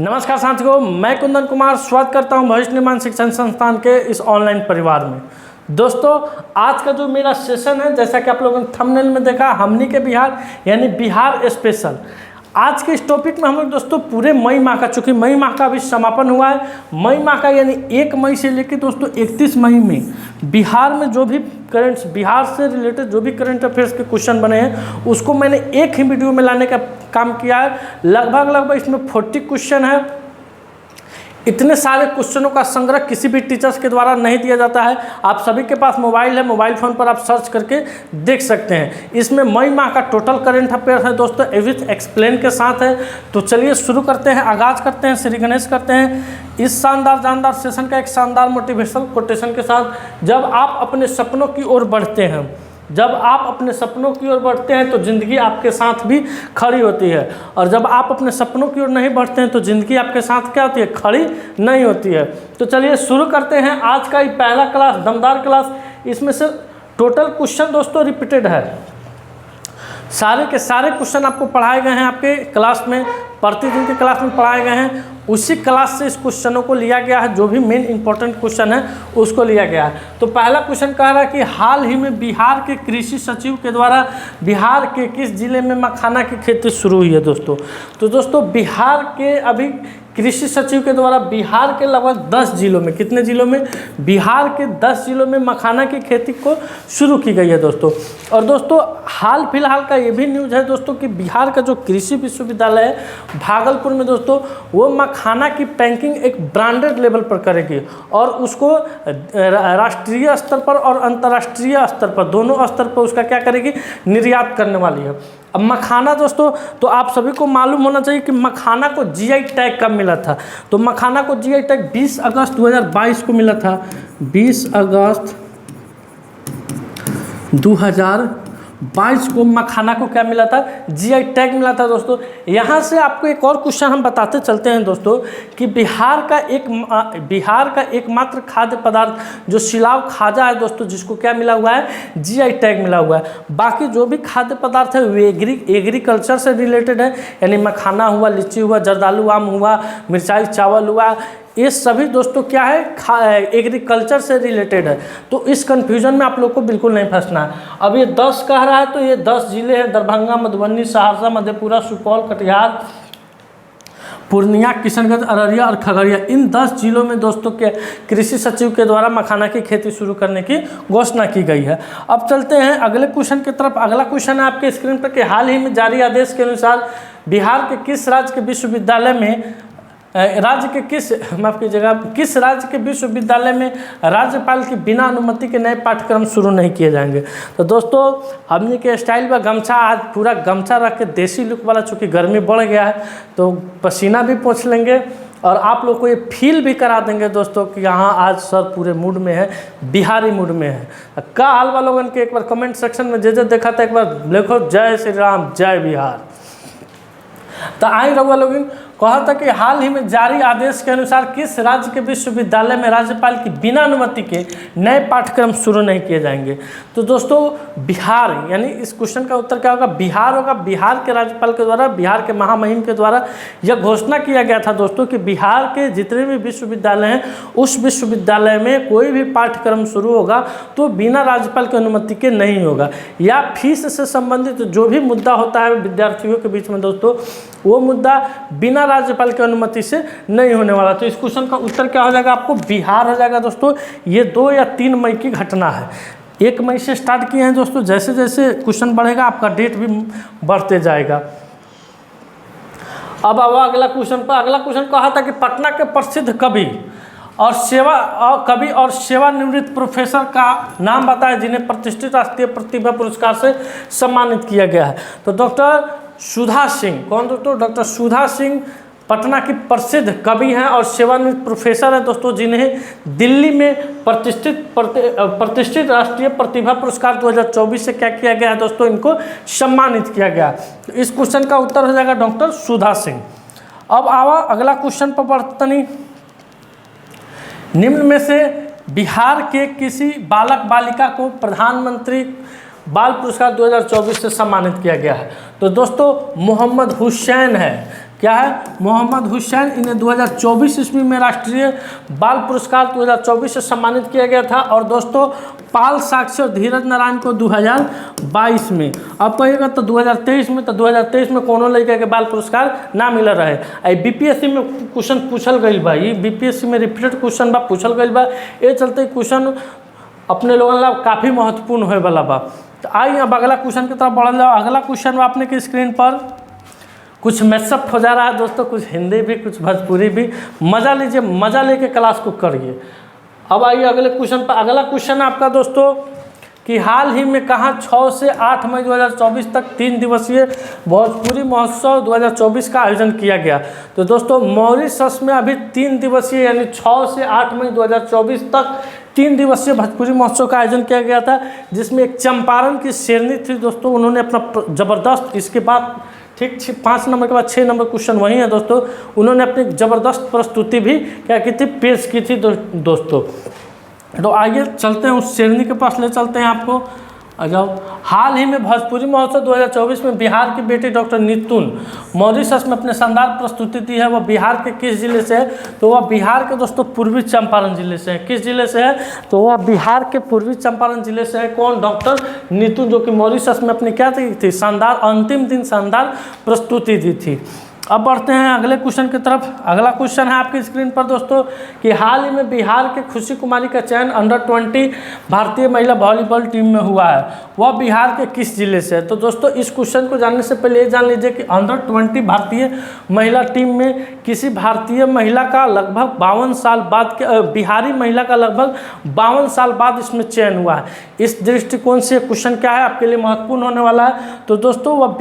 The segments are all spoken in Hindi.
नमस्कार साथियों, मैं कुंदन कुमार स्वागत करता हूं भविष्य निर्माण शिक्षण संस्थान के इस ऑनलाइन परिवार में। दोस्तों, आज का जो मेरा सेशन है, जैसा कि आप लोगों ने थंबनेल में देखा, हमनी के बिहार यानी बिहार स्पेशल। आज के इस टॉपिक में हम लोग दोस्तों पूरे मई माह का, चूँकि मई माह का अभी समापन हुआ है, मई माह का यानी 1 मई से लेकर दोस्तों 31 मई में बिहार में जो भी करंट, बिहार से रिलेटेड जो भी करंट अफेयर्स के क्वेश्चन बने हैं उसको मैंने एक ही वीडियो में लाने का काम किया है। लगभग इसमें 40 क्वेश्चन है। इतने सारे क्वेश्चनों का संग्रह किसी भी टीचर्स के द्वारा नहीं दिया जाता है। आप सभी के पास मोबाइल है, मोबाइल फ़ोन पर आप सर्च करके देख सकते हैं। इसमें मई माह का टोटल करंट अफेयर है दोस्तों, विथ एक्सप्लेन के साथ है। तो चलिए शुरू करते हैं, आगाज़ करते हैं, श्री गणेश करते हैं इस शानदार जानदार सेशन का एक शानदार मोटिवेशनल कोटेशन के साथ। जब आप अपने सपनों की ओर बढ़ते हैं, जब आप अपने सपनों की ओर बढ़ते हैं तो ज़िंदगी आपके साथ भी खड़ी होती है, और जब आप अपने सपनों की ओर नहीं बढ़ते हैं तो ज़िंदगी आपके साथ क्या होती है, खड़ी नहीं होती है। तो चलिए शुरू करते हैं आज का ये पहला क्लास, दमदार क्लास। इसमें से टोटल क्वेश्चन दोस्तों रिपीटेड है, सारे के सारे क्वेश्चन आपको पढ़ाए गए हैं आपके क्लास में, प्रतिदिन के क्लास में पढ़ाए गए हैं। उसी क्लास से इस क्वेश्चनों को लिया गया है, जो भी मेन इंपॉर्टेंट क्वेश्चन है उसको लिया गया है। तो पहला क्वेश्चन कह रहा है कि हाल ही में बिहार के कृषि सचिव के द्वारा बिहार के किस जिले में मखाना की खेती शुरू हुई है दोस्तों। तो दोस्तों बिहार के अभी कृषि सचिव के द्वारा बिहार के लगभग 10 जिलों में, कितने जिलों में, बिहार के 10 जिलों में मखाना की खेती को शुरू की गई है दोस्तों। और दोस्तों हाल फिलहाल का ये भी न्यूज़ है दोस्तों कि बिहार का जो कृषि विश्वविद्यालय है भागलपुर में दोस्तों, वो मखाना की पैकिंग एक ब्रांडेड लेवल पर करेगी और उसको राष्ट्रीय स्तर पर और अंतर्राष्ट्रीय स्तर पर, दोनों स्तर पर उसका क्या करेगी, निर्यात करने वाली है। अब मखाना दोस्तों, तो आप सभी को मालूम होना चाहिए कि मखाना को जीआई टैग कब मिला था। तो मखाना को जीआई टैग 20 अगस्त 2022 को मिला था। 20 अगस्त 2022 को मखाना को क्या मिला था, जीआई टैग मिला था दोस्तों। यहाँ से आपको एक और क्वेश्चन हम बताते चलते हैं दोस्तों कि बिहार का एकमात्र खाद्य पदार्थ जो सिलाव खाजा है दोस्तों, जिसको क्या मिला हुआ है, जीआई टैग मिला हुआ है। बाकी जो भी खाद्य पदार्थ है वो एग्रीकल्चर से रिलेटेड है, यानी मखाना हुआ, लीची हुआ, जर्दालू आम हुआ, मिर्चाई चावल हुआ, ये सभी दोस्तों क्या है, एग्रीकल्चर से रिलेटेड है। तो इस कंफ्यूजन में आप लोग को बिल्कुल नहीं फंसना है। अब ये 10 कह रहा है तो ये 10 जिले हैं, दरभंगा, मधुबनी, सहरसा, मधेपुरा, सुपौल, कटिहार, पूर्णिया, किशनगंज, अररिया और खगड़िया। इन 10 जिलों में दोस्तों के कृषि सचिव के द्वारा मखाना की खेती शुरू करने की घोषणा की गई है। अब चलते हैं अगले क्वेश्चन की तरफ। अगला क्वेश्चन है आपके स्क्रीन पर कि हाल ही में जारी आदेश के अनुसार बिहार के किस राज्य के विश्वविद्यालय में किस राज्य के विश्वविद्यालय में राज्यपाल की बिना अनुमति के नए पाठ्यक्रम शुरू नहीं किए जाएंगे। तो दोस्तों हमने के स्टाइल में गमछा, आज पूरा गमछा रख के देसी लुक वाला, चूँकि गर्मी बढ़ गया है तो पसीना भी पोंछ लेंगे और आप लोग को ये फील भी करा देंगे दोस्तों कि यहाँ आज सर पूरे मूड में है, बिहारी मूड में है। का हाल वालों के एक बार कमेंट सेक्शन में जे देखा था एक बार लिखो, जय श्री राम, जय बिहार। तो आई रहुआ लोग कहा था कि हाल ही में जारी आदेश के अनुसार किस राज्य के विश्वविद्यालय में राज्यपाल की बिना अनुमति के नए पाठ्यक्रम शुरू नहीं किए जाएंगे। तो दोस्तों बिहार, यानी इस क्वेश्चन का उत्तर क्या होगा, बिहार होगा। बिहार के राज्यपाल के द्वारा, बिहार के महामहिम के द्वारा यह घोषणा किया गया था दोस्तों कि बिहार के जितने भी विश्वविद्यालय हैं उस विश्वविद्यालय में कोई भी पाठ्यक्रम शुरू होगा तो बिना राज्यपाल की अनुमति के नहीं होगा, या फीस से संबंधित जो भी मुद्दा होता है विद्यार्थियों के बीच में दोस्तों, वो मुद्दा बिना राज्यपाल की अनुमति से नहीं होने वाला। तो इस क्वेश्चन का उत्तर क्या हो जाएगा, आपको बिहार हो जाएगा दोस्तों। ये 2 या 3 मई की घटना है, 1 मई से स्टार्ट किए हैं दोस्तों। जैसे जैसे क्वेश्चन बढ़ेगा आपका डेट भी बढ़ते जाएगा। अब अगला क्वेश्चन पर। अगला क्वेश्चन कहा था कि पटना के प्रसिद्ध कवि और सेवानिवृत्त प्रोफेसर का नाम बताएं जिन्हें प्रतिष्ठित राष्ट्रीय प्रतिभा पुरस्कार से सम्मानित किया गया है। तो डॉक्टर सुधा सिंह, कौन दोस्तों, डॉक्टर सुधा सिंह पटना की प्रसिद्ध कवि हैं और सेवानिवृत्त प्रोफेसर हैं दोस्तों, जिन्हें दिल्ली में प्रतिष्ठित राष्ट्रीय प्रतिभा पुरस्कार 2024 से क्या किया गया है दोस्तों, इनको सम्मानित किया गया। तो इस क्वेश्चन का उत्तर हो जाएगा डॉक्टर सुधा सिंह। अब आवा अगला क्वेश्चन पर बढ़तनी। निम्न में से बिहार के किसी बालक बालिका को प्रधानमंत्री बाल पुरस्कार 2024 से सम्मानित किया गया है। तो दोस्तों मोहम्मद हुसैन है, क्या है, मोहम्मद हुसैन, इन्हें 2024 ईस्वी में राष्ट्रीय बाल पुरस्कार 2024 से सम्मानित किया गया था। और दोस्तों पाल साक्षी और धीरज नारायण को 2022 में। अब कहिएगा तो 2023 में, तो 2023 में कोनो लड़का के बाल पुरस्कार ना मिल रहे। आई बीपीएससी में क्वेश्चन पूछल गई बा, ये बीपीएससी में रिपीटेड क्वेश्चन बा पूछल गई बा, ये चलते क्वेश्चन अपने लोगों ला काफ़ी महत्वपूर्ण होए वाला बा। तो आइए अब अगला क्वेश्चन की तरफ बढ़ल जाओ। अगला क्वेश्चन बा अपने की स्क्रीन पर, कुछ मैचअप हो जा रहा है दोस्तों, कुछ हिंदी भी कुछ भोजपुरी भी, मज़ा लीजिए, मज़ा लेके क्लास को करिए। अब आइए अगले क्वेश्चन पर। अगला क्वेश्चन है आपका दोस्तों कि हाल ही में कहाँ 6 से 8 मई 2024 तक 3 दिवसीय भोजपुरी महोत्सव 2024 का आयोजन किया गया। तो दोस्तों मॉरिशस में अभी 3 दिवसीय यानी 6 से 8 मई 2024 तक 3 दिवसीय भोजपुरी महोत्सव का आयोजन किया गया था, जिसमें एक चंपारण की शेरनी थी दोस्तों, उन्होंने अपना ज़बरदस्त, इसके बाद ठीक 5 नंबर के बाद 6 नंबर क्वेश्चन वही है दोस्तों, उन्होंने अपनी ज़बरदस्त प्रस्तुति भी क्या की थी, पेश की थी दोस्तों। तो आइए चलते हैं उस शेरनी के पास, ले चलते हैं आपको, आ जाओ। हाल ही में भोजपुरी महोत्सव 2024 में बिहार की बेटी डॉक्टर नितुन मॉरिशस में अपने शानदार प्रस्तुति दी है। वह बिहार के किस जिले से है, तो वह बिहार के दोस्तों पूर्वी चंपारण जिले से है। किस जिले से है, तो वह बिहार के पूर्वी चंपारण जिले से है। कौन, डॉक्टर नितुन, जो कि मॉरिशस में अपनी क्या थी, शानदार, अंतिम दिन शानदार प्रस्तुति दी थी। अब बढ़ते हैं अगले क्वेश्चन की तरफ। अगला क्वेश्चन है आपकी स्क्रीन पर दोस्तों कि हाल ही में बिहार के खुशी कुमारी का चयन अंडर 20 भारतीय महिला वॉलीबॉल टीम में हुआ है, वह बिहार के किस जिले से है। तो दोस्तों इस क्वेश्चन को जानने से पहले ये जान लीजिए कि अंडर 20 भारतीय महिला टीम में किसी भारतीय महिला का लगभग 52 साल बाद के बिहारी महिला का लगभग 52 साल बाद इसमें चयन हुआ है। इस दृष्टिकोण से क्वेश्चन क्या है आपके लिए महत्वपूर्ण होने वाला है। तो दोस्तों वह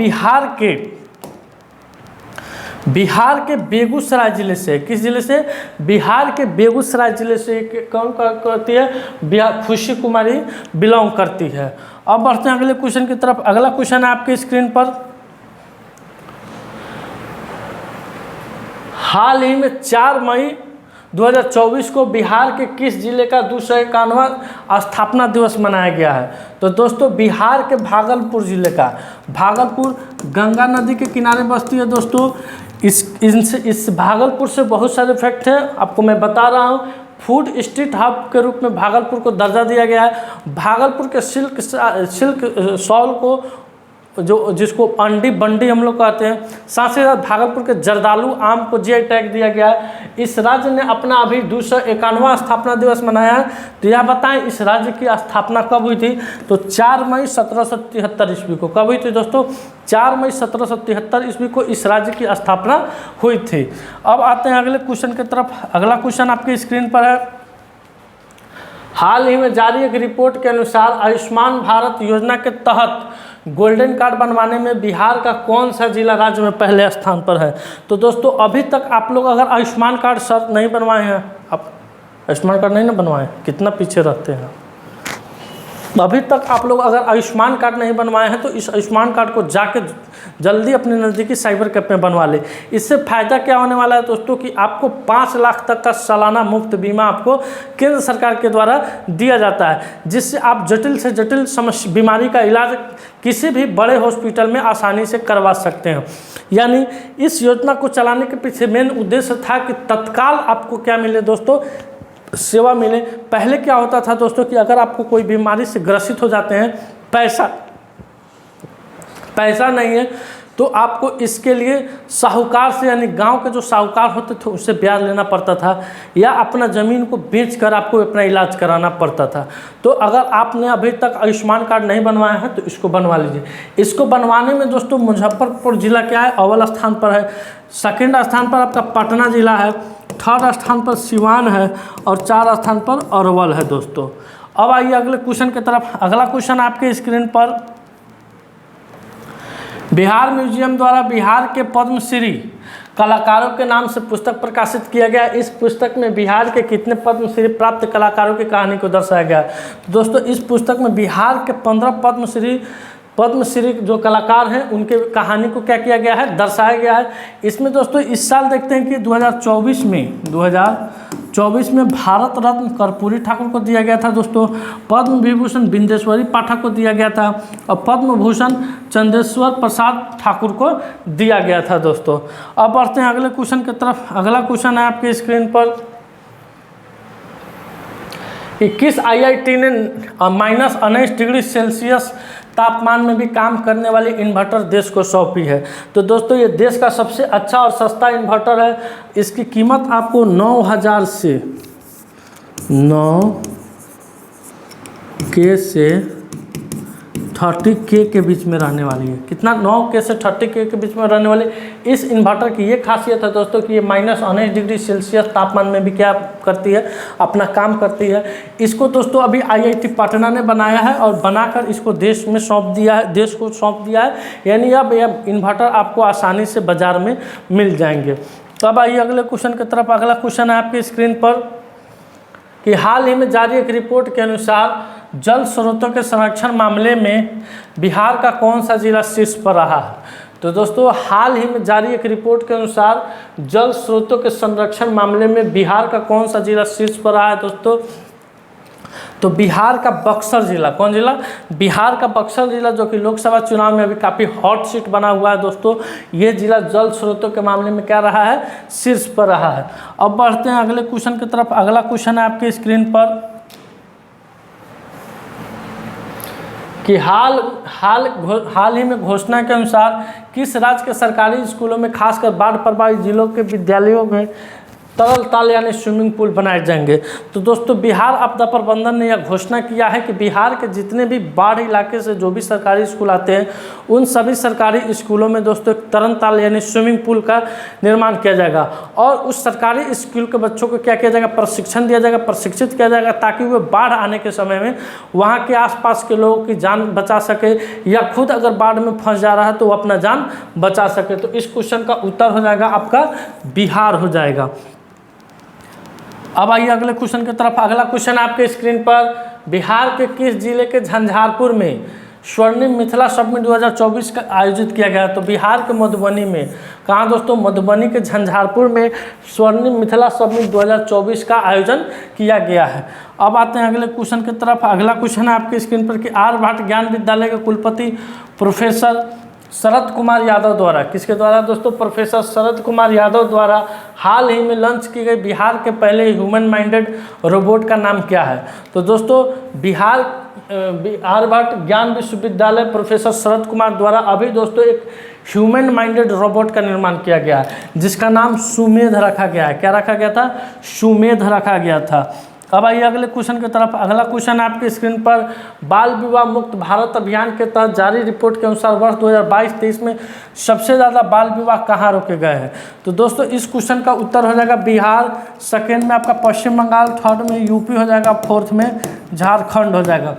बिहार के बेगूसराय जिले से, किस जिले से, बिहार के बेगूसराय जिले से कौन करती है, बिहार खुशी कुमारी बिलोंग करती है। अब बढ़ते हैं अगले क्वेश्चन की तरफ। अगला क्वेश्चन है आपके स्क्रीन पर, हाल ही में 4 मई 2024 को बिहार के किस जिले का 251वां स्थापना दिवस मनाया गया है। तो दोस्तों बिहार के भागलपुर जिले का, भागलपुर गंगा नदी के किनारे बसती है दोस्तों। इस भागलपुर से बहुत सारे फैक्ट हैं, आपको मैं बता रहा हूँ। फूड स्ट्रीट हब के रूप में भागलपुर को दर्जा दिया गया है। भागलपुर के सिल्क शॉल को जिसको अंडी बंडी हम लोग कहते हैं, साथ ही साथ भागलपुर के जर्दालू आम को जीआई टैग दिया गया है। इस राज्य ने अपना अभी 251वां स्थापना दिवस मनाया है। तो यह बताएं इस राज्य की स्थापना कब हुई थी। तो 4 मई 1773 ईस्वी को। कब हुई थी दोस्तों, 4 मई 1773 ईस्वी को इस राज्य की स्थापना हुई थी। अब आते हैं अगले क्वेश्चन की तरफ। अगला क्वेश्चन आपकी स्क्रीन पर है, हाल ही में जारी एक रिपोर्ट के अनुसार आयुष्मान भारत योजना के तहत गोल्डन कार्ड बनवाने में बिहार का कौन सा जिला राज्य में पहले स्थान पर है। तो दोस्तों अभी तक आप लोग अगर आयुष्मान कार्ड सर नहीं बनवाए हैं, आप आयुष्मान कार्ड नहीं ना बनवाए, कितना पीछे रहते हैं। अभी तक आप लोग अगर आयुष्मान कार्ड नहीं बनवाए हैं तो इस आयुष्मान कार्ड को जाके जल्दी अपने नज़दीकी साइबर कैफ में बनवा ले। इससे फ़ायदा क्या होने वाला है दोस्तों कि आपको 5 लाख तक का सालाना मुफ्त बीमा आपको केंद्र सरकार के द्वारा दिया जाता है, जिससे आप जटिल से जटिल बीमारी का इलाज किसी भी बड़े हॉस्पिटल में आसानी से करवा सकते हैं। यानी इस योजना को चलाने के पीछे मेन उद्देश्य था कि तत्काल आपको क्या मिले दोस्तों, सेवा मिले। पहले क्या होता था दोस्तों कि अगर आपको कोई बीमारी से ग्रसित हो जाते हैं, पैसा नहीं है, तो आपको इसके लिए साहूकार से, यानी गांव के जो साहूकार होते थे उससे ब्याज लेना पड़ता था, या अपना ज़मीन को बेचकर आपको अपना इलाज कराना पड़ता था। तो अगर आपने अभी तक आयुष्मान कार्ड नहीं बनवाया है तो इसको बनवा लीजिए। इसको बनवाने में दोस्तों मुजफ्फरपुर जिला क्या है, अव्वल स्थान पर है। सेकेंड स्थान पर आपका पटना जिला है। थर्ड स्थान पर सिवान है और 4 स्थान पर अरवल है दोस्तों। अब आइए अगले क्वेश्चन की तरफ। अगला क्वेश्चन आपके स्क्रीन पर, बिहार म्यूजियम द्वारा बिहार के पद्मश्री कलाकारों के नाम से पुस्तक प्रकाशित किया गया। इस पुस्तक में बिहार के कितने पद्मश्री प्राप्त कलाकारों की कहानी को दर्शाया गया। तो दोस्तों इस पुस्तक में बिहार के 15 पद्मश्री जो कलाकार हैं उनके कहानी को क्या किया गया है, दर्शाया गया है। इसमें दोस्तों इस साल देखते हैं कि 2024 में भारत रत्न कर्पूरी ठाकुर को दिया गया था दोस्तों, पद्म विभूषण बिंदेश्वरी पाठक को दिया गया था और पद्म भूषण चंदेश्वर प्रसाद ठाकुर को दिया गया था दोस्तों। अब बढ़ते हैं अगले क्वेश्चन की तरफ। अगला क्वेश्चन है आपके स्क्रीन पर कि किस आईआईटी ने -19 डिग्री सेल्सियस तापमान में भी काम करने वाली इन्वर्टर देश को सौंपी है। तो दोस्तों ये देश का सबसे अच्छा और सस्ता इन्वर्टर है। इसकी कीमत आपको 9,000 से 9K से 30K के बीच में रहने वाली है। कितना? 9K से 30K के बीच में रहने वाली इस इन्वर्टर की ये खासियत है दोस्तों कि ये -19 डिग्री सेल्सियस तापमान में भी क्या करती है, अपना काम करती है। इसको दोस्तों अभी आईआईटी पटना ने बनाया है और बनाकर इसको देश को सौंप दिया है। यानी अब यह इन्वर्टर आपको आसानी से बाज़ार में मिल जाएंगे। तो अब आइए अगले क्वेश्चन की तरफ। अगला क्वेश्चन है आपकी स्क्रीन पर कि हाल ही में जारी एक रिपोर्ट के अनुसार जल स्रोतों के संरक्षण मामले में बिहार का कौन सा जिला शीर्ष पर रहा है। तो दोस्तों हाल ही में जारी एक रिपोर्ट के अनुसार जल स्रोतों के संरक्षण मामले में बिहार का कौन सा जिला शीर्ष पर रहा है दोस्तों। तो बिहार का बक्सर जिला, कौन जिला? बिहार का बक्सर जिला, जो कि लोकसभा चुनाव में अभी काफ़ी हॉट सीट बना हुआ है दोस्तों। ये जिला जल स्रोतों के मामले में क्या रहा है, शीर्ष पर रहा है। अब बढ़ते हैं अगले क्वेश्चन की तरफ। अगला क्वेश्चन है आपके स्क्रीन पर कि हाल ही में घोषणा के अनुसार किस राज्य के सरकारी स्कूलों में खासकर बाढ़ प्रभावित जिलों के विद्यालयों में तरल ताल यानी स्विमिंग पूल बनाए जाएंगे। तो दोस्तों बिहार आपदा प्रबंधन ने यह घोषणा किया है कि बिहार के जितने भी बाढ़ इलाके से जो भी सरकारी स्कूल आते हैं उन सभी सरकारी स्कूलों में दोस्तों एक तरल ताल यानी स्विमिंग पूल का निर्माण किया जाएगा और उस सरकारी स्कूल के बच्चों को क्या किया जाएगा, प्रशिक्षण दिया जाएगा, प्रशिक्षित किया जाएगा ताकि वे बाढ़ आने के समय में वहाँ के आसपास के लोगों की जान बचा सके या खुद अगर बाढ़ में फंस जा रहा है तो वो अपना जान बचा सके। तो इस क्वेश्चन का उत्तर हो जाएगा आपका बिहार हो जाएगा। अब आइए अगले क्वेश्चन की तरफ। अगला क्वेश्चन आपके स्क्रीन पर बिहार के किस जिले के झंझारपुर में स्वर्णिम मिथिला समिट 2024 का आयोजित किया गया। तो बिहार के मधुबनी में, कहाँ दोस्तों, मधुबनी के झंझारपुर में स्वर्णिम मिथिला समिट 2024 का आयोजन किया गया है। अब आते हैं अगले क्वेश्चन की तरफ। अगला क्वेश्चन है आपके स्क्रीन पर कि आर्यभट्ट ज्ञान विद्यालय के कुलपति प्रोफेसर शरद कुमार यादव द्वारा, किसके द्वारा दोस्तों, प्रोफेसर शरद कुमार यादव द्वारा हाल ही में लॉन्च की गई बिहार के पहले ह्यूमन माइंडेड रोबोट का नाम क्या है। तो दोस्तों बिहार आर्यभट्ट ज्ञान विश्वविद्यालय प्रोफेसर शरद कुमार द्वारा अभी दोस्तों एक ह्यूमन माइंडेड रोबोट का निर्माण किया गया है जिसका नाम सुमेध रखा गया है। क्या रखा गया था? सुमेध रखा गया था। अब आइए अगले क्वेश्चन की तरफ। अगला क्वेश्चन आपके स्क्रीन पर बाल विवाह मुक्त भारत अभियान के तहत जारी रिपोर्ट के अनुसार वर्ष 2022-23 में सबसे ज़्यादा बाल विवाह कहाँ रोके गए हैं। तो दोस्तों इस क्वेश्चन का उत्तर हो जाएगा बिहार, सेकेंड में आपका पश्चिम बंगाल, थर्ड में यूपी हो जाएगा, फोर्थ में झारखंड हो जाएगा।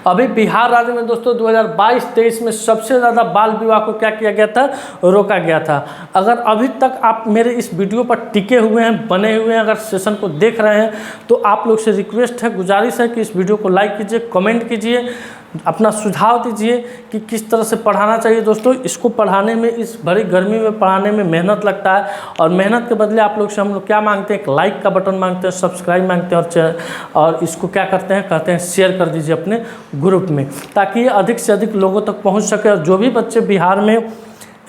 अभी बिहार राज्य में दोस्तों 2022-23 में सबसे ज़्यादा बाल विवाह को क्या किया गया था, रोका गया था। अगर अभी तक आप मेरे इस वीडियो पर टिके हुए हैं, बने हुए हैं, अगर सेशन को देख रहे हैं तो आप लोग से रिक्वेस्ट है, गुजारिश है कि इस वीडियो को लाइक कीजिए, कमेंट कीजिए, अपना सुझाव दीजिए कि किस तरह से पढ़ाना चाहिए। दोस्तों इसको पढ़ाने में, इस भरी गर्मी में पढ़ाने में मेहनत लगता है और मेहनत के बदले आप लोग से हम लोग क्या मांगते हैं, एक लाइक का बटन मांगते हैं, सब्सक्राइब मांगते हैं और इसको क्या करते हैं, कहते हैं शेयर कर दीजिए अपने ग्रुप में ताकि ये अधिक से अधिक लोगों तक पहुंच सके। और जो भी बच्चे बिहार में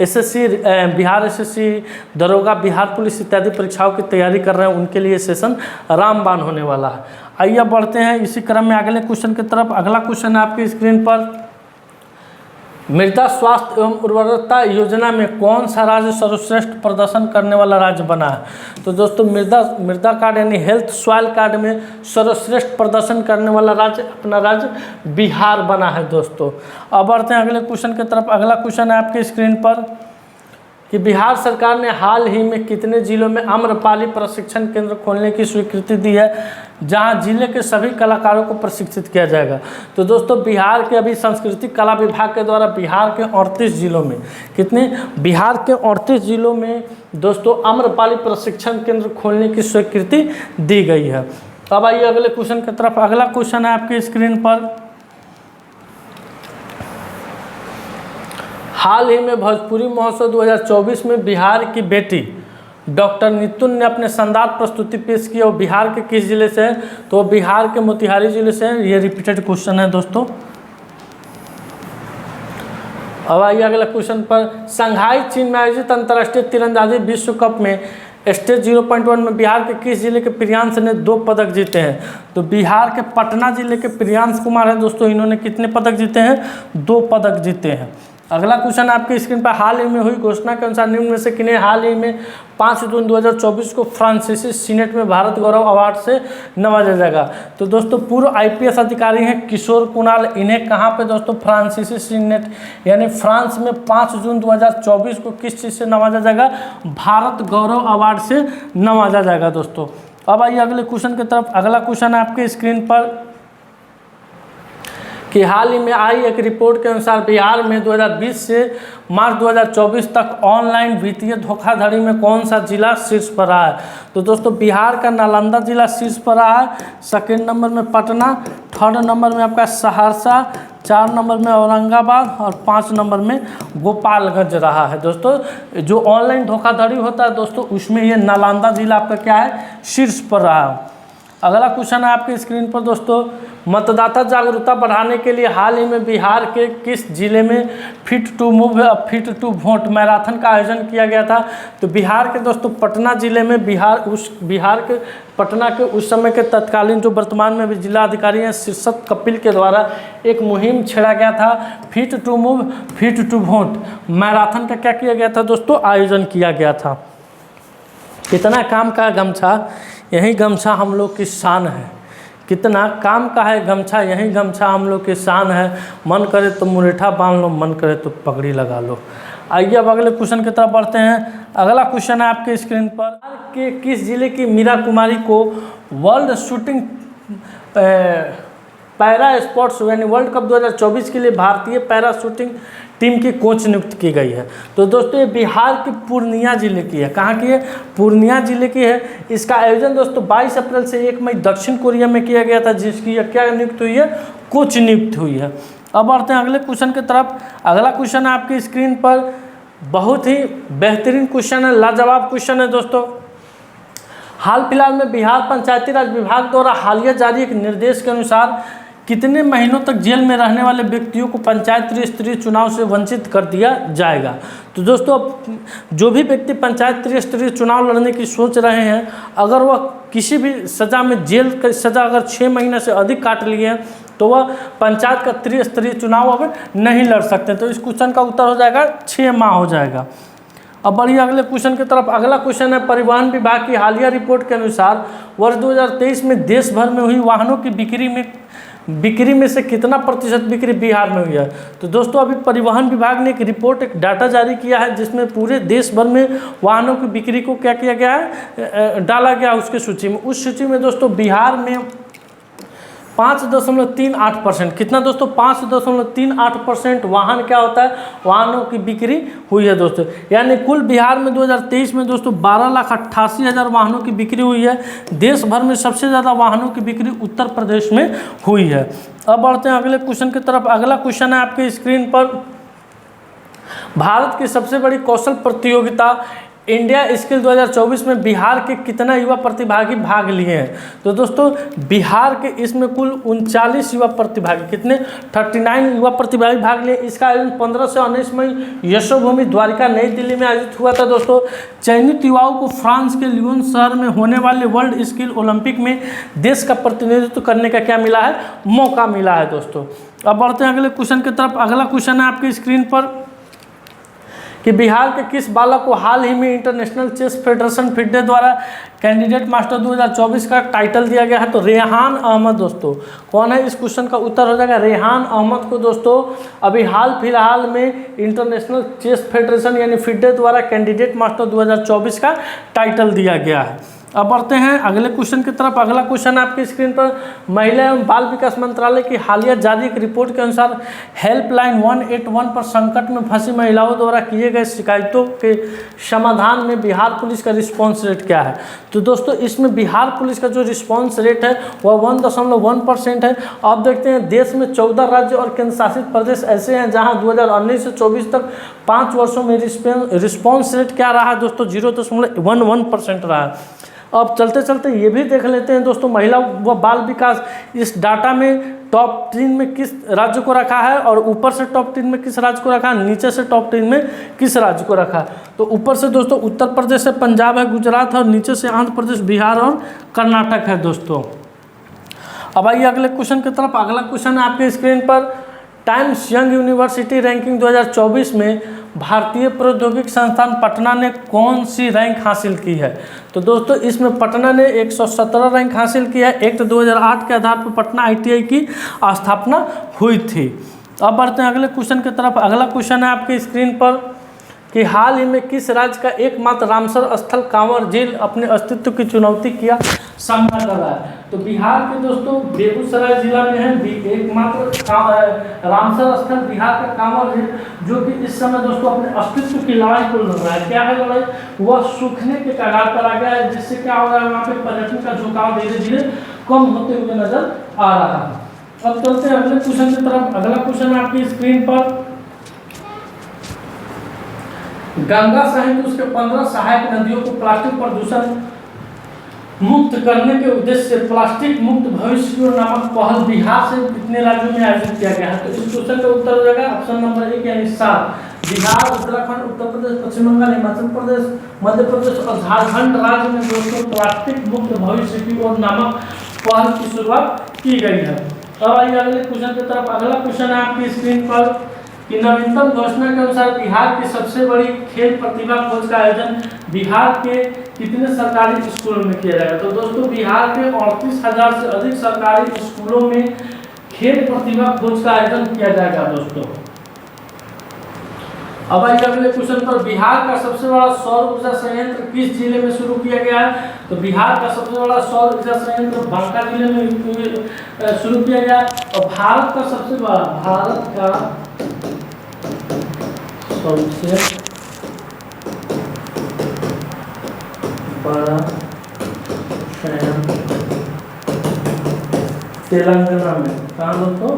बिहार एसएससी, दरोगा, बिहार पुलिस इत्यादि परीक्षाओं की तैयारी कर रहे हैं उनके लिए सेशन रामबाण होने वाला है। आइए बढ़ते हैं इसी क्रम में अगले क्वेश्चन की तरफ। अगला क्वेश्चन है आपकी स्क्रीन पर मृदा स्वास्थ्य एवं उर्वरता योजना में कौन सा राज्य सर्वश्रेष्ठ प्रदर्शन करने वाला राज्य बना है। तो दोस्तों मृदा कार्ड यानी हेल्थ सॉइल कार्ड में सर्वश्रेष्ठ प्रदर्शन करने वाला राज्य अपना राज्य बिहार बना है दोस्तों। अब बढ़ते हैं अगले क्वेश्चन की तरफ। अगला क्वेश्चन है आपके स्क्रीन पर कि बिहार सरकार ने हाल ही में कितने जिलों में आम्रपाली प्रशिक्षण केंद्र खोलने की स्वीकृति दी है जहां जिले के सभी कलाकारों को प्रशिक्षित किया जाएगा। तो दोस्तों बिहार के अभी सांस्कृतिक कला विभाग के द्वारा बिहार के 38 जिलों में, कितने, बिहार के 38 जिलों में दोस्तों आम्रपाली प्रशिक्षण केंद्र खोलने की स्वीकृति दी गई है। अब आइए अगले क्वेश्चन की तरफ। अगला क्वेश्चन है आपकी स्क्रीन पर हाल ही में भोजपुरी महोत्सव 2024 में बिहार की बेटी डॉक्टर नितुन ने अपने शानदार प्रस्तुति पेश की और बिहार के किस जिले से है? तो बिहार के मोतिहारी जिले से है। ये रिपीटेड क्वेश्चन है दोस्तों। अब आइए अगला क्वेश्चन पर। संघाई चीन में आयोजित अंतर्राष्ट्रीय तीरंदाजी विश्व कप में स्टेज 0.1 में बिहार के किस जिले के प्रियांश ने 2 पदक जीते हैं? तो बिहार के पटना जिले के प्रियांश कुमार है दोस्तों। इन्होंने कितने पदक जीते हैं? 2 पदक जीते हैं। अगला क्वेश्चन आपकी स्क्रीन पर। हाल ही में हुई घोषणा के अनुसार निम्न में से किन्हें हाल ही में 5 जून 2024 को फ्रांसीसी सीनेट में भारत गौरव अवार्ड से नवाजा जाएगा? तो दोस्तों पूर्व IPS अधिकारी हैं किशोर कुणाल। इन्हें कहाँ पे दोस्तों? फ्रांसीसी सीनेट यानी फ्रांस में 5 जून 2024 को किस चीज़ से नवाजा जाएगा? भारत गौरव अवार्ड से नवाजा जाएगा दोस्तों। अब आइए अगले क्वेश्चन की तरफ। अगला क्वेश्चन है आपके स्क्रीन पर कि हाल ही में आई एक रिपोर्ट के अनुसार बिहार में 2020 से मार्च 2024 तक ऑनलाइन वित्तीय धोखाधड़ी में कौन सा जिला शीर्ष पर रहा है? तो दोस्तों बिहार का नालंदा जिला शीर्ष पर रहा है, सेकेंड नंबर में पटना, थर्ड नंबर में आपका सहरसा, 4 नंबर में औरंगाबाद और 5 नंबर में गोपालगंज रहा है दोस्तों। जो ऑनलाइन धोखाधड़ी होता है दोस्तों उसमें ये नालंदा जिला आपका क्या है? शीर्ष पर रहा है। अगला क्वेश्चन है आपके स्क्रीन पर दोस्तों। मतदाता जागरूकता बढ़ाने के लिए हाल ही में बिहार के किस जिले में fit to move fit to vote marathon का आयोजन किया गया था? तो बिहार के दोस्तों पटना जिले में बिहार के पटना के उस समय के तत्कालीन जो वर्तमान में भी जिला अधिकारी हैं शीर्षक कपिल के द्वारा एक मुहिम छेड़ा गया था। Fit to move fit to vote marathon का क्या किया गया था दोस्तों? आयोजन किया गया था। कितना काम का गमछा, यही गमछा हम लोग की शान है। कितना काम का है गमछा, यही गमछा हम लोग की शान है। मन करे तो मुरेठा बांध लो, मन करे तो पगड़ी लगा लो। आइए अब अगले क्वेश्चन की तरफ बढ़ते हैं। अगला क्वेश्चन है आपके स्क्रीन पर कि किस जिले की मीरा कुमारी को वर्ल्ड शूटिंग पैरा स्पोर्ट्स यानी वर्ल्ड कप 2024 के लिए भारतीय पैरा शूटिंग टीम की कोच नियुक्त की गई है? तो दोस्तों ये बिहार के पूर्णिया जिले की है। कहाँ की है? पूर्णिया जिले की है। इसका आयोजन दोस्तों 22 अप्रैल से 1 मई दक्षिण कोरिया में किया गया था, जिसकी क्या नियुक्त हुई है? कोच नियुक्त हुई है। अब बढ़ते हैं अगले क्वेश्चन की तरफ। अगला क्वेश्चन है आपकी स्क्रीन पर। बहुत ही बेहतरीन क्वेश्चन है, लाजवाब क्वेश्चन है दोस्तों। हाल फिलहाल में बिहार पंचायती राज विभाग द्वारा हालिया जारी एक निर्देश के अनुसार कितने महीनों तक जेल में रहने वाले व्यक्तियों को पंचायत स्तरीय चुनाव से वंचित कर दिया जाएगा? तो दोस्तों जो भी व्यक्ति पंचायत स्तरीय चुनाव लड़ने की सोच रहे हैं, अगर वह किसी भी सज़ा में जेल की सज़ा अगर 6 महीने से अधिक काट लिए हैं तो वह पंचायत का त्रिस्तरीय चुनाव अब नहीं लड़ सकते। तो इस क्वेश्चन का उत्तर हो जाएगा 6 माह हो जाएगा। अब बढ़िए अगले क्वेश्चन की तरफ। अगला क्वेश्चन है परिवहन विभाग की हालिया रिपोर्ट के अनुसार वर्ष 2023 में देश भर में हुई वाहनों की बिक्री में से कितना प्रतिशत बिक्री बिहार में हुई है? तो दोस्तों अभी परिवहन विभाग ने एक रिपोर्ट, एक डाटा जारी किया है जिसमें पूरे देश भर में वाहनों की बिक्री को क्या किया गया है? डाला गया उसकी सूची में। उस सूची में दोस्तों बिहार में 5.38%, कितना दोस्तों? 5.38% वाहन क्या होता है? वाहनों की बिक्री हुई है दोस्तों। यानी कुल बिहार में 2023 में दोस्तों 12,88,000 वाहनों की बिक्री हुई है। देश भर में सबसे ज़्यादा वाहनों की बिक्री उत्तर प्रदेश में हुई है। अब बढ़ते हैं अगले क्वेश्चन की तरफ। अगला क्वेश्चन है आपके स्क्रीन पर। भारत की सबसे बड़ी कौशल प्रतियोगिता इंडिया स्किल 2024 में बिहार के कितना युवा प्रतिभागी भाग लिए हैं? तो दोस्तों बिहार के इसमें कुल 39 युवा प्रतिभागी, कितने? 39 युवा प्रतिभागी भाग लिए। इसका आयोजन 15 से 19 मई यशोभूमि द्वारिका नई दिल्ली में आयोजित हुआ था दोस्तों। चयनित युवाओं को फ्रांस के लियोन शहर में होने वाले वर्ल्ड स्किल ओलंपिक में देश का प्रतिनिधित्व करने का क्या मिला है? मौका मिला है दोस्तों। अब बढ़ते हैं अगले क्वेश्चन की तरफ। अगला क्वेश्चन है आपकी स्क्रीन पर कि बिहार के किस बालक को हाल ही में इंटरनेशनल चेस फेडरेशन फिडे द्वारा कैंडिडेट मास्टर 2024 का टाइटल दिया गया है? तो रेहान अहमद दोस्तों। कौन है? इस क्वेश्चन का उत्तर हो जाएगा रेहान अहमद को दोस्तों अभी हाल फिलहाल में इंटरनेशनल चेस फेडरेशन यानी फिडे द्वारा कैंडिडेट मास्टर 2024 का टाइटल दिया गया है। अब बढ़ते हैं अगले क्वेश्चन की तरफ। अगला क्वेश्चन आपकी स्क्रीन पर महिला एवं बाल विकास मंत्रालय की हालिया जारी एक रिपोर्ट के अनुसार हेल्पलाइन 181 पर संकट में फंसी महिलाओं द्वारा किए गए शिकायतों के समाधान में बिहार पुलिस का रिस्पॉन्स रेट क्या है। तो दोस्तों इसमें बिहार पुलिस का जो रिस्पॉन्स रेट है वह 1.1% है। अब देखते हैं देश में 14 राज्य और केंद्र शासित प्रदेश ऐसे हैं जहाँ 2019 से 24 तक 5 वर्षों में रिस्पॉन्स रेट क्या रहा है दोस्तों, 0.11% रहा है। अब चलते चलते ये भी देख लेते हैं दोस्तों महिला व बाल विकास इस डाटा में टॉप 3 में किस राज्य को रखा है और ऊपर से टॉप 3 में किस राज्य को रखा है, नीचे से टॉप 3 में किस राज्य को रखा है। तो ऊपर से दोस्तों उत्तर प्रदेश है, पंजाब है, गुजरात है और नीचे से आंध्र प्रदेश, बिहार और कर्नाटक है दोस्तों। अब आइए अगले क्वेश्चन की तरफ। अगला क्वेश्चन है आपके स्क्रीन पर टाइम्स यंग यूनिवर्सिटी रैंकिंग 2024 में भारतीय प्रौद्योगिकी संस्थान पटना ने कौन सी रैंक हासिल की है। तो दोस्तों इसमें पटना ने 117 रैंक हासिल किया है। एक्ट 2008 के आधार पर पटना ITI की स्थापना हुई थी। अब बढ़ते हैं अगले क्वेश्चन की तरफ। अगला क्वेश्चन है आपकी स्क्रीन पर कि हाल ही में किस राज्य का एकमात्र रामसर स्थल कांवर झील अपने अस्तित्व की चुनौती का सामना कर रहा है। तो बिहार के दोस्तों बेगूसराय जिला में है एकमात्र रामसर स्थल बिहार का कांवर झील, जो कि इस समय दोस्तों अपने अस्तित्व की लड़ाई को लड़ रहा है। क्या है लड़ाई, वह सूखने के कगार पर आ गया है, जिससे क्या हो रहा है वहाँ पे पर्यटन का झुकाव धीरे धीरे कम होते हुए नजर आ रहा है। अब चलते हैं अगले क्वेश्चन की तरफ। अगला क्वेश्चन आपकी स्क्रीन पर गंगा सहित उसके 15 सहायक नदियों को प्लास्टिक प्रदूषण मुक्त करने के उद्देश्य से प्लास्टिक मुक्त भविष्य की ओर नामक पहल बिहार से कितने राज्यों में आयोजित किया गया है। तो इस क्वेश्चन का उत्तर हो जाएगा ऑप्शन नंबर 1 यानी 7। बिहार, उत्तराखंड, उत्तर प्रदेश, पश्चिम बंगाल, हिमाचल प्रदेश, मध्य प्रदेश और झारखंड राज्य में दोस्तों प्लास्टिक मुक्त भविष्य की ओर नामक पहल की शुरुआत की गई है। अब आइए अगले क्वेश्चन की तरफ। अगला क्वेश्चन है आपकी स्क्रीन पर कि नवीनतम घोषणा के अनुसार बिहार की सबसे बड़ी खेल प्रतिभा खोज का आयोजन बिहार के कितने सरकारी स्कूलों में किया जाएगा। तो दोस्तों बिहार के 38,000 से अधिक सरकारी स्कूलों में खेल प्रतिभा खोज का आयोजन किया जाएगा दोस्तों। अब आइए अगले क्वेश्चन पर बिहार का सबसे बड़ा सौर ऊर्जा संयंत्र किस जिले में शुरू किया गया है। तो बिहार का सबसे बड़ा सौर ऊर्जा संयंत्र बांका जिले में शुरू किया गया और भारत का सबसे बड़ा सबसे बड़ा तेलंगाना में, कहाँ दोस्तों,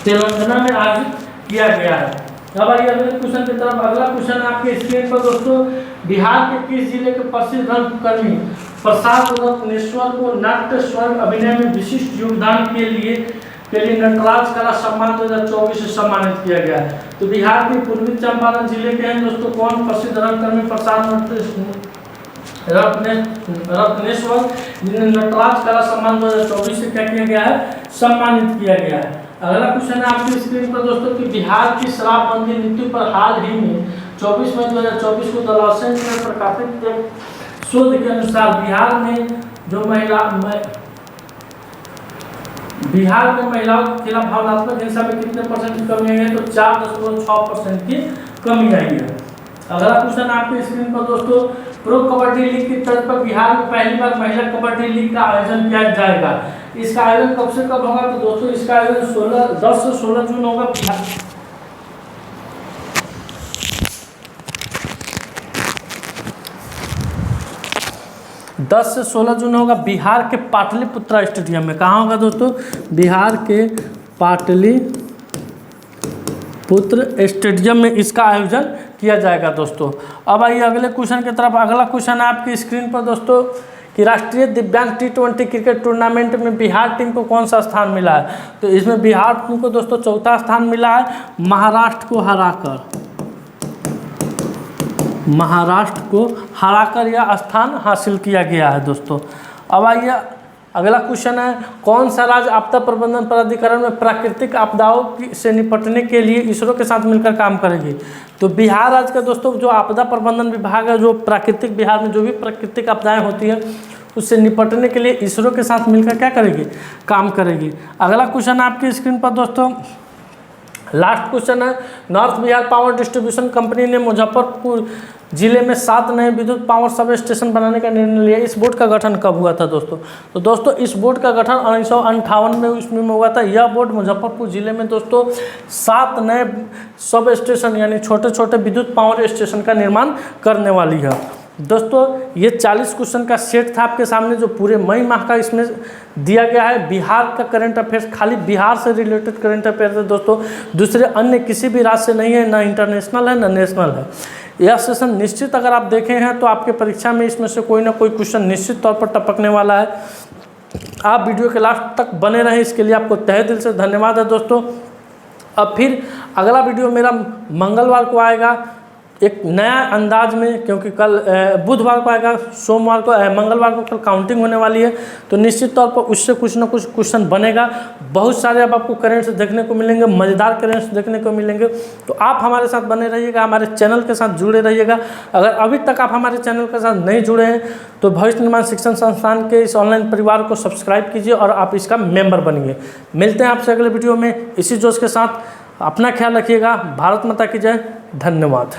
तेलंगाना में आयोजित किया गया है। अब आइए अगले क्वेश्चन की तरफ। अगला क्वेश्चन आपके स्क्रीन पर दोस्तों बिहार के किस जिले के प्रसिद्ध रंगकर्मी प्रसाद रत्नेश्वर को नाट्य स्वर अभिनय में विशिष्ट योगदान के लिए नटराज कला सम्मान 2024 से सम्मानित किया गया है। तो बिहार के पूर्वी चंपारण जिले के हैं दोस्तों कौन, प्रसिद्ध रंगकर्मी प्रसाद रत्नेश्वर, जिन्हें नटराज कला सम्मान 2024 से क्या किया गया है, सम्मानित किया गया है। अगला क्वेश्चन है आपकी स्क्रीन पर दोस्तों कि बिहार की शराबबंदी नीति पर हाल ही में 24 मई 2024 को द लॉसेंस में प्रकाशित एक शोध के अनुसार बिहार में महिलाओं के खिलाफ भावनात्मक हिंसा में कितने परसेंट की कमी आई है। तो 4.6% की कमी आई है। अगला क्वेश्चन आपके स्क्रीन पर दोस्तों प्रो कबड्डी लीग की तर्ज पर बिहार में पहली बार महिला कबड्डी लीग का आयोजन किया जाएगा। इसका आयोजन कब से कब होगा। तो दोस्तों इसका आयोजन 10 से 16 जून होगा। 10 से 16 जून होगा बिहार के पाटलिपुत्रा स्टेडियम में। कहाँ होगा दोस्तों, बिहार के पाटलिपुत्र स्टेडियम में इसका आयोजन किया जाएगा दोस्तों। अब आइए अगले क्वेश्चन की तरफ। अगला क्वेश्चन है आपकी स्क्रीन पर दोस्तों कि राष्ट्रीय दिव्यांग T20 क्रिकेट टूर्नामेंट में बिहार टीम को कौन सा स्थान मिला है। तो इसमें बिहार टीम को दोस्तों चौथा स्थान मिला है, महाराष्ट्र को हराकर यह स्थान हासिल किया गया है दोस्तों। अब आइए अगला क्वेश्चन है कौन सा राज्य आपदा प्रबंधन प्राधिकरण में प्राकृतिक आपदाओं से निपटने के लिए इसरो के साथ मिलकर काम करेगी। तो बिहार राज्य का दोस्तों जो आपदा प्रबंधन विभाग है, जो प्राकृतिक बिहार में जो भी प्राकृतिक आपदाएं होती हैं उससे निपटने के लिए इसरो के साथ मिलकर क्या करेगी, काम करेगी। अगला क्वेश्चन आपकी स्क्रीन पर दोस्तों लास्ट क्वेश्चन है, north Bihar power distribution company ने मुजफ्फरपुर जिले में 7 नए विद्युत पावर सब स्टेशन बनाने का निर्णय लिया। इस बोर्ड का गठन कब हुआ था दोस्तों? तो दोस्तों इस बोर्ड का गठन 1958 में उसमें हुआ था। यह बोर्ड मुजफ्फरपुर जिले में दोस्तों 7 नए सब स्टेशन यानी छोटे छोटे विद्युत पावर स्टेशन का निर्माण करने वाली है। दोस्तों ये 40 क्वेश्चन का सेट था आपके सामने, जो पूरे मई माह का इसमें दिया गया है। बिहार का करंट अफेयर्स, खाली बिहार से रिलेटेड करंट अफेयर्स है दोस्तों, दूसरे अन्य किसी भी राज्य से नहीं है, ना इंटरनेशनल है ना नेशनल है। यह सेशन निश्चित अगर आप देखे हैं तो आपके परीक्षा में इसमें से कोई ना कोई क्वेश्चन निश्चित तौर पर टपकने वाला है। आप वीडियो के लास्ट तक बने रहें, इसके लिए आपको तहे दिल से धन्यवाद है दोस्तों। अब फिर अगला वीडियो मेरा मंगलवार को आएगा एक नया अंदाज में, क्योंकि कल बुधवार को आएगा, सोमवार को मंगलवार को कल काउंटिंग होने वाली है, तो निश्चित तौर पर उससे कुछ ना कुछ क्वेश्चन बनेगा। बहुत सारे अब आपको करेंट्स देखने को मिलेंगे, मज़ेदार करेंट्स देखने को मिलेंगे। तो आप हमारे साथ बने रहिएगा, हमारे चैनल के साथ जुड़े रहिएगा। अगर अभी तक आप हमारे चैनल के साथ नहीं जुड़े हैं तो भविष्य निर्माण शिक्षण संस्थान के इस ऑनलाइन परिवार को सब्सक्राइब कीजिए और आप इसका मेंबर बनिए। मिलते हैं आपसे अगले वीडियो में इसी जोश के साथ। अपना ख्याल रखिएगा। भारत माता की जय। धन्यवाद।